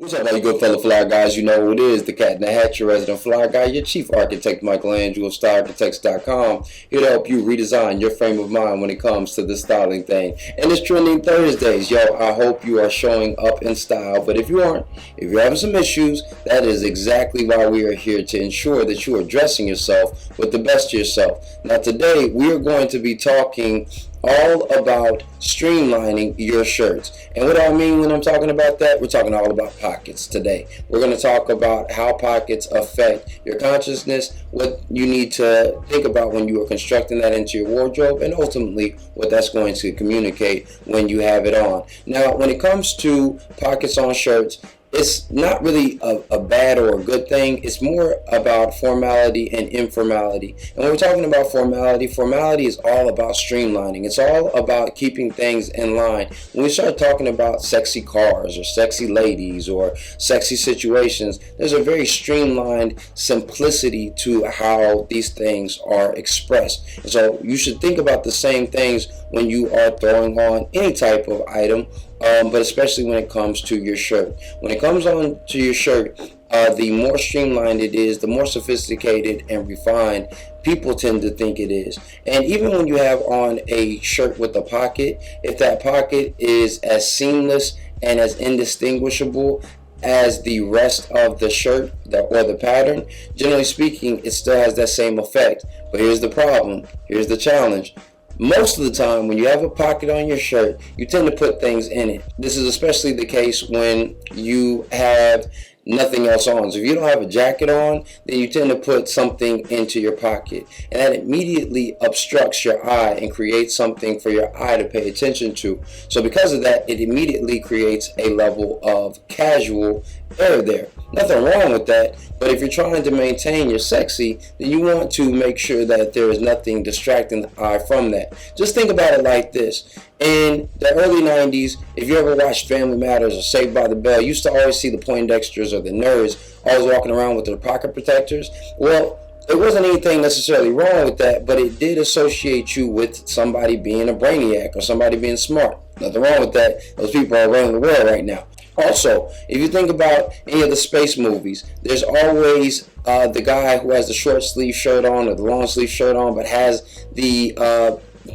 What's up, all you good fellow fly guys? You know who it is, the cat in the hat, your resident fly guy, your chief architect, Michelangelo of StyleArchitects.com, here to help you redesign your frame of mind when it comes to the styling thing. And it's Trending Thursdays. Yo, I hope you are showing up in style, but if you aren't, if you're having some issues, that is exactly why we are here, to ensure that you are dressing yourself with the best of yourself. Now today, we are going to be talking all about streamlining your shirts. And what I mean when I'm talking about that, we're talking all about pockets today. We're going to talk about how pockets affect your consciousness, what you need to think about when you are constructing that into your wardrobe, and ultimately what that's going to communicate when you have it on. Now, when it comes to pockets on shirts, it's not really a bad or a good thing. It's more about formality and informality. And when we're talking about formality is all about streamlining. It's all about keeping things in line. When we start talking about sexy cars or sexy ladies or sexy situations, there's a very streamlined simplicity to how these things are expressed. And so you should think about the same things when you are throwing on any type of item, but especially when it comes to your shirt. When it comes on to your shirt, the more streamlined it is, the more sophisticated and refined people tend to think it is. And even when you have on a shirt with a pocket, if that pocket is as seamless and as indistinguishable as the rest of the shirt or the pattern, generally speaking, it still has that same effect. But here's the problem, here's the challenge. Most of the time, when you have a pocket on your shirt, you tend to put things in it. This is especially the case when you have nothing else on. So if you don't have a jacket on, then you tend to put something into your pocket, and that immediately obstructs your eye and creates something for your eye to pay attention to. So because of that, it immediately creates a level of casual air there. Nothing wrong with that, but if you're trying to maintain your sexy, then you want to make sure that there is nothing distracting the eye from that. Just think about it like this. In the early 90s, if you ever watched Family Matters or Saved by the Bell, you used to always see the Poindexters or the nerds always walking around with their pocket protectors. Well, there wasn't anything necessarily wrong with that, but it did associate you with somebody being a brainiac or somebody being smart. Nothing wrong with that. Those people are running the world right now. Also, if you think about any of the space movies, there's always the guy who has the short sleeve shirt on or the long sleeve shirt on, but has the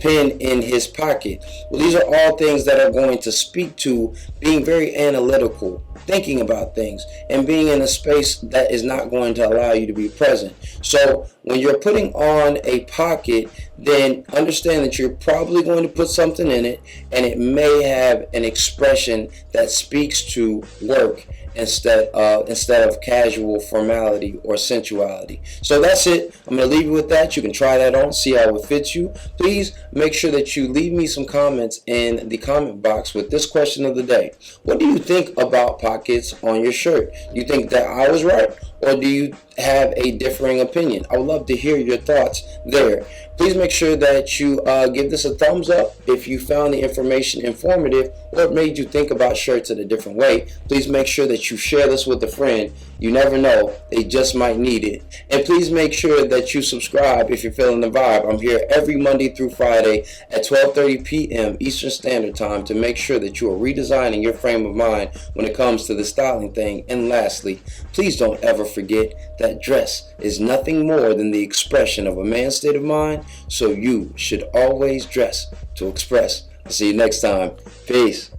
pen in his pocket. Well, these are all things that are going to speak to being very analytical, thinking about things, and being in a space that is not going to allow you to be present. So when you're putting on a pocket, then understand that you're probably going to put something in it, and it may have an expression that speaks to work instead of casual formality or sensuality. So that's it. I'm going to leave you with that. You can try that on, see how it fits you. Please make sure that you leave me some comments in the comment box with this question of the day. What do you think about pockets on your shirt? Do you think that I was right, or do you have a differing opinion? I would love to hear your thoughts there. Please make sure that you give this a thumbs up if you found the information informative or it made you think about shirts in a different way. Please make sure that you share this with a friend. You never know, they just might need it. And please make sure that you subscribe if you're feeling the vibe. I'm here every Monday through Friday at 12:30 p.m. Eastern Standard Time to make sure that you are redesigning your frame of mind when it comes to the styling thing. And lastly, please don't ever forget that dress is nothing more than the expression of a man's state of mind, so you should always dress to express. I'll see you next time. Peace.